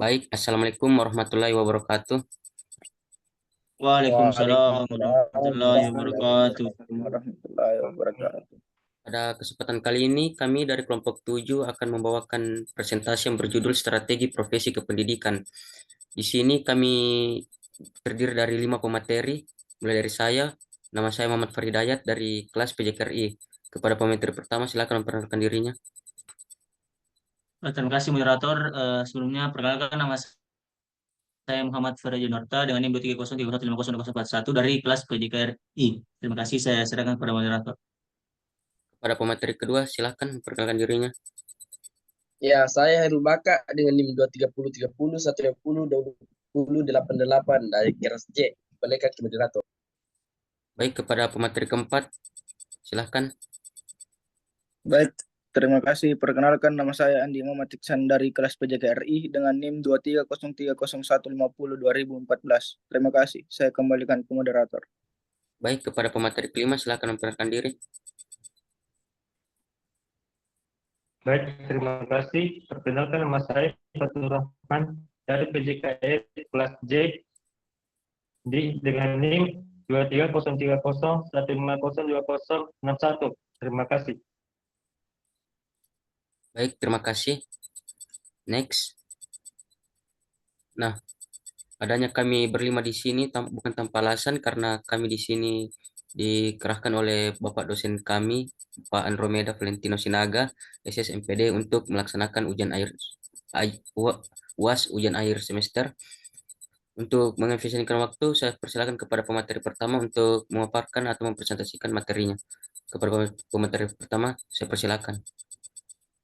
Baik, Assalamualaikum warahmatullahi wabarakatuh. Waalaikumsalam Waalaikumsalam warahmatullahi wabarakatuh. warahmatullahi warahmatullahi wabarakatuh. Pada kesempatan kali ini, kami dari kelompok 7 akan membawakan presentasi yang berjudul Strategi Profesi Kependidikan. Di sini kami terdiri dari 5 pemateri, mulai dari saya, nama saya Muhammad Faridayat dari kelas PJKRI. Kepada pemateri pertama, silakan memperkenalkan dirinya. Terima kasih moderator. Sebelumnya perkenalkan nama saya Muhammad Farah Junarta dengan NIM 23030150041 dari kelas PJKRI. Terima kasih, saya serahkan kepada moderator. Kepada pemateri kedua, silakan memperkenalkan dirinya. Ya, saya Hairul Baka dengan NIM 23030 120 2088 dari Keras C. Balik ke moderator. Baik, kepada pemateri keempat, silakan. Baik, terima kasih. Perkenalkan nama saya Andi Muhammad Iksan dari kelas PJKRI dengan NIM 230300150 2014. Terima kasih. Saya kembalikan ke moderator. Baik, kepada pemateri kelima, silakan memperkenalkan diri. Baik, terima kasih. Perkenalkan nama saya Fatur Rahman dari PJKR kelas J dengan NIM 2303015026061. Terima kasih. Baik, terima kasih. Next. Nah, adanya kami berlima di sini bukan tanpa alasan karena kami di sini dikerahkan oleh Bapak dosen kami, Pak Andromeda Valentino Sinaga, SSMPD untuk melaksanakan UAS ujian akhir semester. Untuk mengefisienkan waktu, saya persilakan kepada pemateri pertama untuk memaparkan atau mempresentasikan materinya. Kepada pemateri pertama, saya persilakan.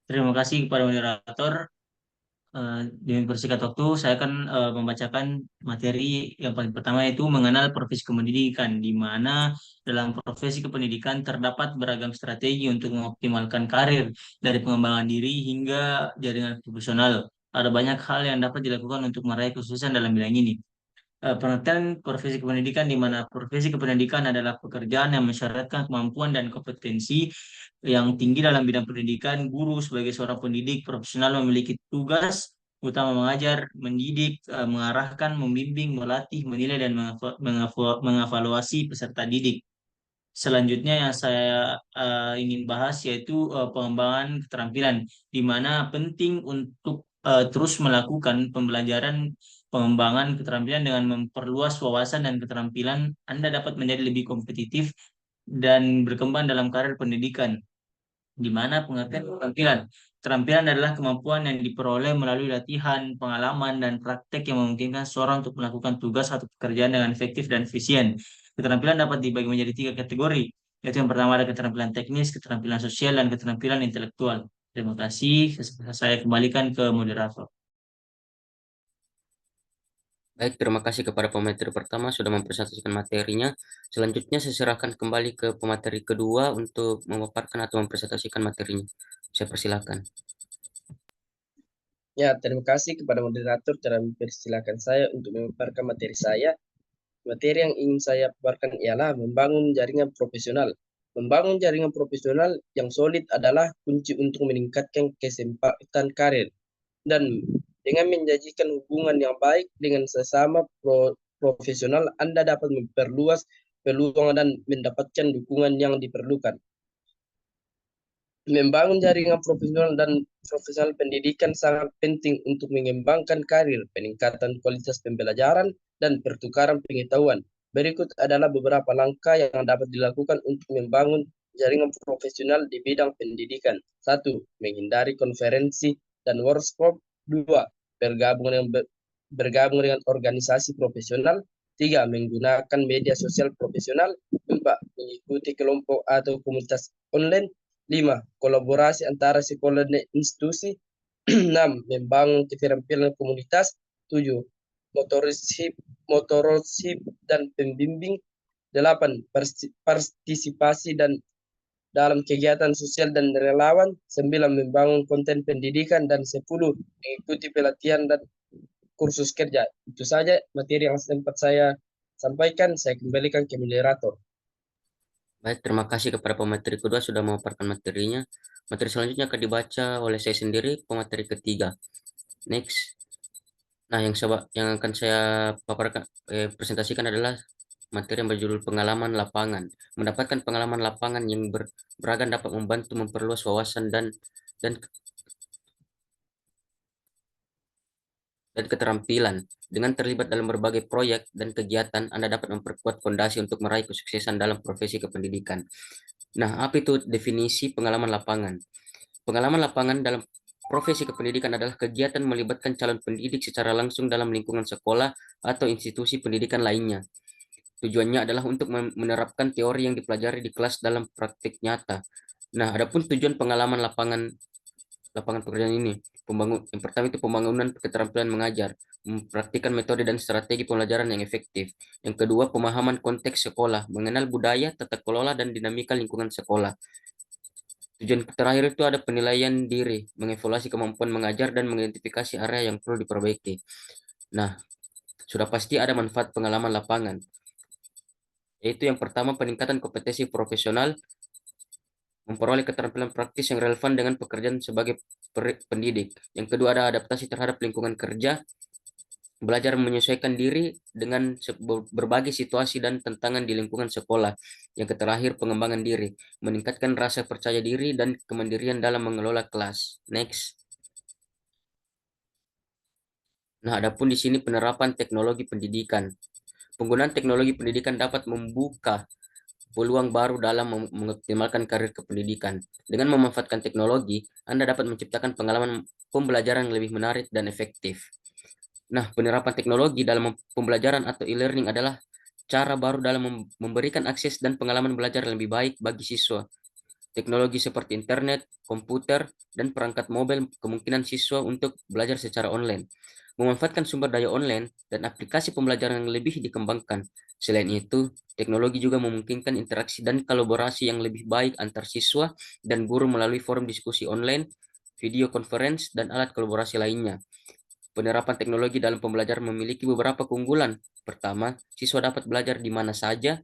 Terima kasih kepada moderator. Dengan persingkat waktu, saya akan membacakan materi yang paling pertama, yaitu mengenal profesi kependidikan, di mana dalam profesi kependidikan terdapat beragam strategi untuk mengoptimalkan karir dari pengembangan diri hingga jaringan profesional. Ada banyak hal yang dapat dilakukan untuk meraih kesuksesan dalam bidang ini. Pengertian profesi kependidikan, di mana profesi kependidikan adalah pekerjaan yang mensyaratkan kemampuan dan kompetensi yang tinggi dalam bidang pendidikan. Guru sebagai seorang pendidik profesional memiliki tugas utama mengajar, mendidik, mengarahkan, membimbing, melatih, menilai, dan mengevaluasi peserta didik. Selanjutnya yang saya ingin bahas yaitu pengembangan keterampilan, di mana penting untuk terus melakukan pembelajaran pengembangan keterampilan dengan memperluas wawasan dan keterampilan. Anda dapat menjadi lebih kompetitif dan berkembang dalam karir pendidikan, di mana pengertian keterampilan. Keterampilan adalah kemampuan yang diperoleh melalui latihan, pengalaman, dan praktek yang memungkinkan seorang untuk melakukan tugas atau pekerjaan dengan efektif dan efisien. Keterampilan dapat dibagi menjadi tiga kategori, yaitu yang pertama ada keterampilan teknis, keterampilan sosial, dan keterampilan intelektual. Terima kasih. Saya kembalikan ke moderator. Baik, terima kasih kepada pemateri pertama sudah mempresentasikan materinya. Selanjutnya saya serahkan kembali ke pemateri kedua untuk memaparkan atau mempresentasikan materinya. Saya persilakan. Ya, terima kasih kepada moderator telah mempersilahkan saya untuk memaparkan materi saya. Materi yang ingin saya paparkan ialah membangun jaringan profesional. Membangun jaringan profesional yang solid adalah kunci untuk meningkatkan kesempatan karir dan dengan menjanjikan hubungan yang baik dengan sesama profesional, Anda dapat memperluas peluang dan mendapatkan dukungan yang diperlukan. Membangun jaringan profesional dan profesional pendidikan sangat penting untuk mengembangkan karir, peningkatan kualitas pembelajaran, dan pertukaran pengetahuan. Berikut adalah beberapa langkah yang dapat dilakukan untuk membangun jaringan profesional di bidang pendidikan. 1. Menghindari konferensi dan workshop. 2. Bergabung dengan organisasi profesional. 3. Menggunakan media sosial profesional. 4. Mengikuti kelompok atau komunitas online. 5. Kolaborasi antara sekolah dan institusi. 6. Membangun keterampilan komunitas. 7. Motorship dan pembimbing. 8. Partisipasi dan dalam kegiatan sosial dan relawan. 9. Membangun konten pendidikan. Dan 10. Mengikuti pelatihan dan kursus kerja. Itu saja materi yang sempat saya sampaikan. Saya kembalikan ke moderator. Baik, terima kasih kepada pemateri kedua sudah memaparkan materinya. Materi selanjutnya akan dibaca oleh saya sendiri, pemateri ketiga. Next. Nah, yang akan saya paparkan presentasikan adalah materi yang berjudul pengalaman lapangan. Mendapatkan pengalaman lapangan yang beragam dapat membantu memperluas wawasan dan dan keterampilan. Dengan terlibat dalam berbagai proyek dan kegiatan, Anda dapat memperkuat fondasi untuk meraih kesuksesan dalam profesi kependidikan. Nah, apa itu definisi pengalaman lapangan? Pengalaman lapangan dalam profesi kependidikan adalah kegiatan melibatkan calon pendidik secara langsung dalam lingkungan sekolah atau institusi pendidikan lainnya. Tujuannya adalah untuk menerapkan teori yang dipelajari di kelas dalam praktik nyata. Nah, adapun tujuan pengalaman lapangan pekerjaan ini, yang pertama itu pembangunan keterampilan mengajar, mempraktikkan metode dan strategi pembelajaran yang efektif. Yang kedua, pemahaman konteks sekolah, mengenal budaya, tata kelola, dan dinamika lingkungan sekolah. Tujuan terakhir itu ada penilaian diri, mengevaluasi kemampuan mengajar, dan mengidentifikasi area yang perlu diperbaiki. Nah, sudah pasti ada manfaat pengalaman lapangan, yaitu yang pertama peningkatan kompetensi profesional, memperoleh keterampilan praktis yang relevan dengan pekerjaan sebagai pendidik. Yang kedua ada adaptasi terhadap lingkungan kerja, belajar menyesuaikan diri dengan berbagai situasi dan tantangan di lingkungan sekolah. Yang terakhir pengembangan diri, meningkatkan rasa percaya diri dan kemandirian dalam mengelola kelas. Next. Nah, adapun di sini penerapan teknologi pendidikan. Penggunaan teknologi pendidikan dapat membuka peluang baru dalam mengoptimalkan karir kependidikan. Dengan memanfaatkan teknologi, Anda dapat menciptakan pengalaman pembelajaran yang lebih menarik dan efektif. Nah, penerapan teknologi dalam pembelajaran atau e-learning adalah cara baru dalam memberikan akses dan pengalaman belajar yang lebih baik bagi siswa. Teknologi seperti internet, komputer, dan perangkat mobile kemungkinan siswa untuk belajar secara online. Memanfaatkan sumber daya online dan aplikasi pembelajaran yang lebih dikembangkan. Selain itu, teknologi juga memungkinkan interaksi dan kolaborasi yang lebih baik antar siswa dan guru melalui forum diskusi online, video conference, dan alat kolaborasi lainnya. Penerapan teknologi dalam pembelajaran memiliki beberapa keunggulan. Pertama, siswa dapat belajar di mana saja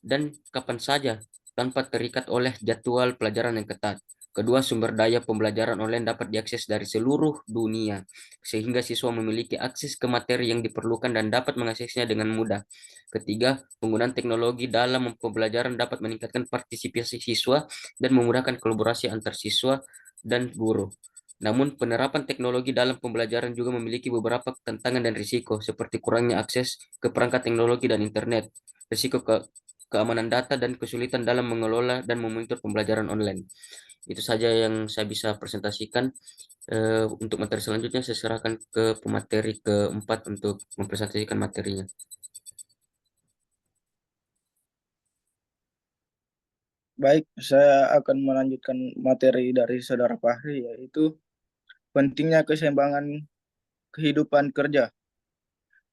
dan kapan saja tanpa terikat oleh jadwal pelajaran yang ketat. Kedua, sumber daya pembelajaran online dapat diakses dari seluruh dunia, sehingga siswa memiliki akses ke materi yang diperlukan dan dapat mengaksesnya dengan mudah. Ketiga, penggunaan teknologi dalam pembelajaran dapat meningkatkan partisipasi siswa dan memudahkan kolaborasi antar siswa dan guru. Namun, penerapan teknologi dalam pembelajaran juga memiliki beberapa tantangan dan risiko, seperti kurangnya akses ke perangkat teknologi dan internet, risiko keamanan data, dan kesulitan dalam mengelola dan memonitor pembelajaran online. Itu saja yang saya bisa presentasikan. Untuk materi selanjutnya saya serahkan ke pemateri keempat untuk mempresentasikan materinya. Baik, saya akan melanjutkan materi dari Saudara Fahri, yaitu pentingnya keseimbangan kehidupan kerja.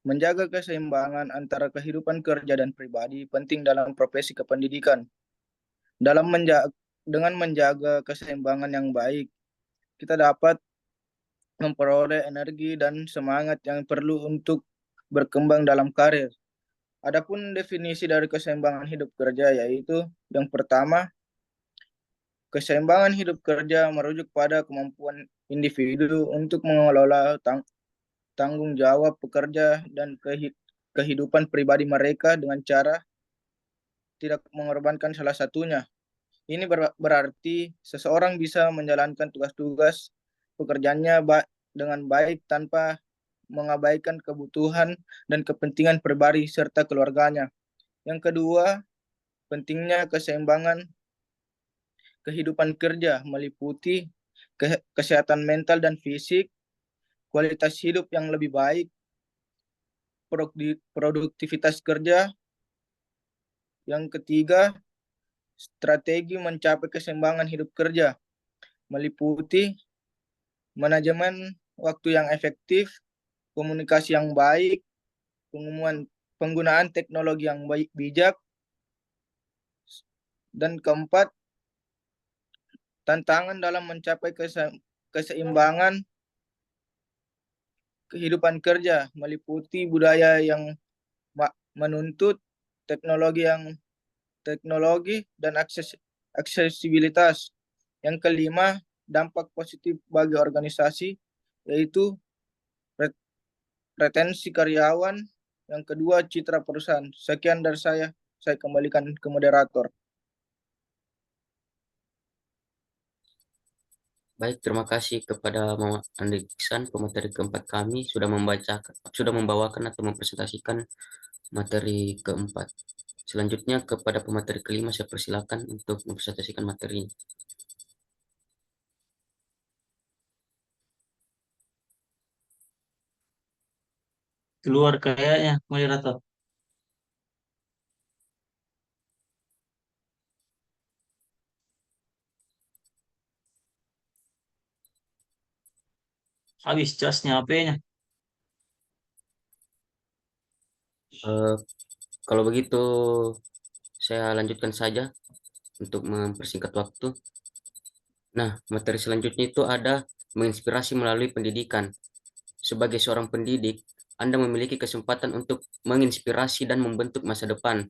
Menjaga keseimbangan antara kehidupan kerja dan pribadi penting dalam profesi kependidikan. Dengan menjaga keseimbangan yang baik, kita dapat memperoleh energi dan semangat yang perlu untuk berkembang dalam karir. Adapun definisi dari keseimbangan hidup kerja, yaitu yang pertama, keseimbangan hidup kerja merujuk pada kemampuan individu untuk mengelola tanggung jawab pekerja dan kehidupan pribadi mereka dengan cara tidak mengorbankan salah satunya. Ini berarti seseorang bisa menjalankan tugas-tugas pekerjaannya dengan baik tanpa mengabaikan kebutuhan dan kepentingan pribadi serta keluarganya. Yang kedua, pentingnya keseimbangan kehidupan kerja meliputi kesehatan mental dan fisik, kualitas hidup yang lebih baik, produktivitas kerja. Yang ketiga, strategi mencapai keseimbangan hidup kerja meliputi manajemen waktu yang efektif, komunikasi yang baik, penggunaan teknologi yang bijak, dan keempat, tantangan dalam mencapai keseimbangan kehidupan kerja meliputi budaya yang menuntut teknologi dan aksesibilitas. Yang kelima, dampak positif bagi organisasi, yaitu retensi karyawan, yang kedua citra perusahaan. Sekian dari saya kembalikan ke moderator. Baik, terima kasih kepada Muhammad Andi Iksan, pemateri keempat kami sudah membawakan atau mempresentasikan materi keempat. Selanjutnya kepada pemateri kelima saya persilakan untuk mempresentasikan materinya. Keluar kayaknya moderator. Habis casnya HP-nya. Kalau begitu saya lanjutkan saja untuk mempersingkat waktu. Nah, materi selanjutnya itu ada menginspirasi melalui pendidikan. Sebagai seorang pendidik, Anda memiliki kesempatan untuk menginspirasi dan membentuk masa depan.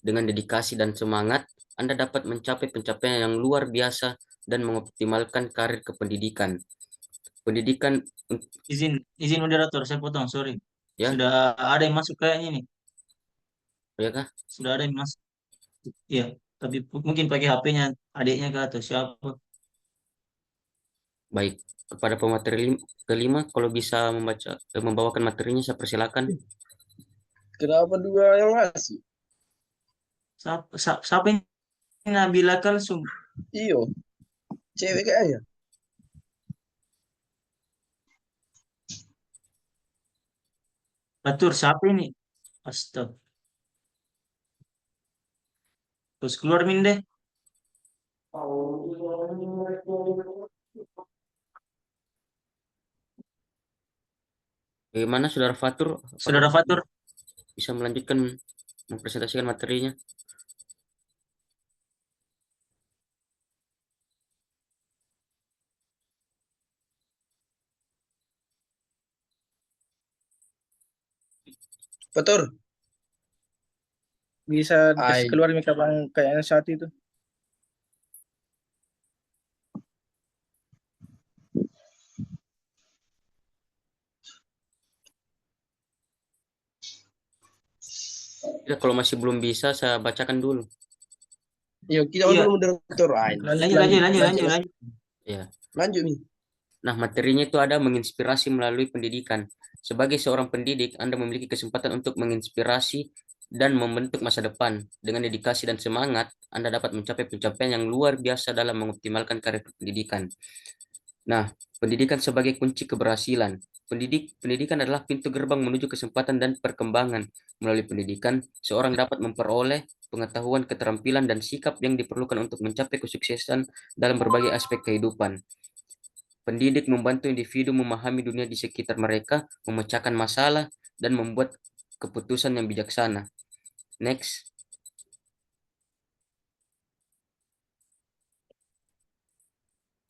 Dengan dedikasi dan semangat, Anda dapat mencapai pencapaian yang luar biasa dan mengoptimalkan karir kependidikan. Pendidikan, Izin moderator, saya potong, sorry. ya, Sudah ada yang masuk kayaknya nih. ya kah? Sudah ada yang masuk. Iya, tapi mungkin pakai HP-nya adiknya kah atau siapa? Baik, kepada pemateri kelima, kalau bisa membawakan materinya, saya persilakan. Kenapa dua yang masih? Siapa ini? Nabila Kalsum. Iyo, cewek kayaknya. Batur, siapa ini? Astaga. Terus keluar min deh. Bagaimana, Saudara Fatur? Apakah Saudara Fatur, bisa melanjutkan mempresentasikan materinya? Betul. Bisa dikasih Ay, keluar mika bang kayaknya saat itu. Ya, kalau masih belum bisa, saya bacakan dulu. iyo kita iya. dulu moderator. Ay, Lanjut. Ya. Lanjut nih. Nah, materinya itu ada menginspirasi melalui pendidikan. Sebagai seorang pendidik, Anda memiliki kesempatan untuk menginspirasi dan membentuk masa depan. Dengan dedikasi dan semangat, Anda dapat mencapai pencapaian yang luar biasa dalam mengoptimalkan karir pendidikan. Nah, pendidikan sebagai kunci keberhasilan. Pendidikan adalah pintu gerbang menuju kesempatan dan perkembangan. Melalui pendidikan, seorang dapat memperoleh pengetahuan, keterampilan, dan sikap yang diperlukan untuk mencapai kesuksesan dalam berbagai aspek kehidupan. Pendidik membantu individu memahami dunia di sekitar mereka, memecahkan masalah, dan membuat keputusan yang bijaksana. Next.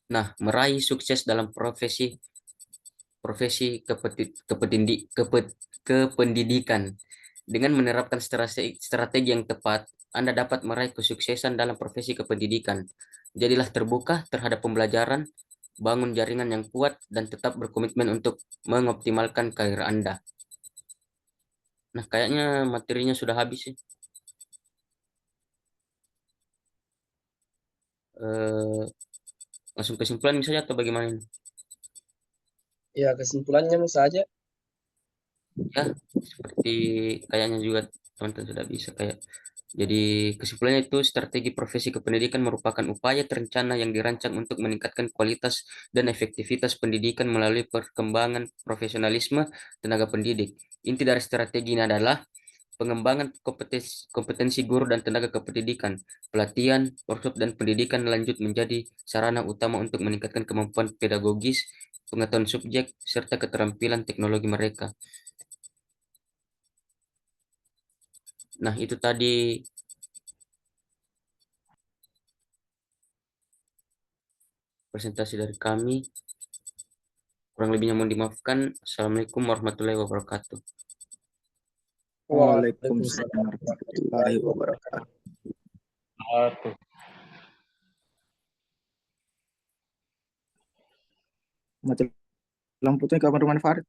Nah, meraih sukses dalam profesi kependidikan. Dengan menerapkan strategi yang tepat, Anda dapat meraih kesuksesan dalam profesi kependidikan. Jadilah terbuka terhadap pembelajaran, bangun jaringan yang kuat, dan tetap berkomitmen untuk mengoptimalkan karir Anda. Nah, kayaknya materinya sudah habis sih. Eh, Langsung kesimpulan misalnya atau bagaimana ini? Ya kesimpulannya saja. Ya, seperti kayaknya juga teman-teman sudah bisa kayak. Jadi kesimpulannya itu strategi profesi kependidikan merupakan upaya terencana yang dirancang untuk meningkatkan kualitas dan efektivitas pendidikan melalui perkembangan profesionalisme tenaga pendidik. Inti dari strategi ini adalah pengembangan kompetensi guru dan tenaga kependidikan, pelatihan, workshop, dan pendidikan lanjut menjadi sarana utama untuk meningkatkan kemampuan pedagogis, pengetahuan subjek, serta keterampilan teknologi mereka. Nah, itu tadi presentasi dari kami. Kurang lebihnya mohon dimaafkan. Assalamualaikum warahmatullahi wabarakatuh. Waalaikumsalam warahmatullahi wabarakatuh. Satu. Mati lampu tuh kapan rumah Farid?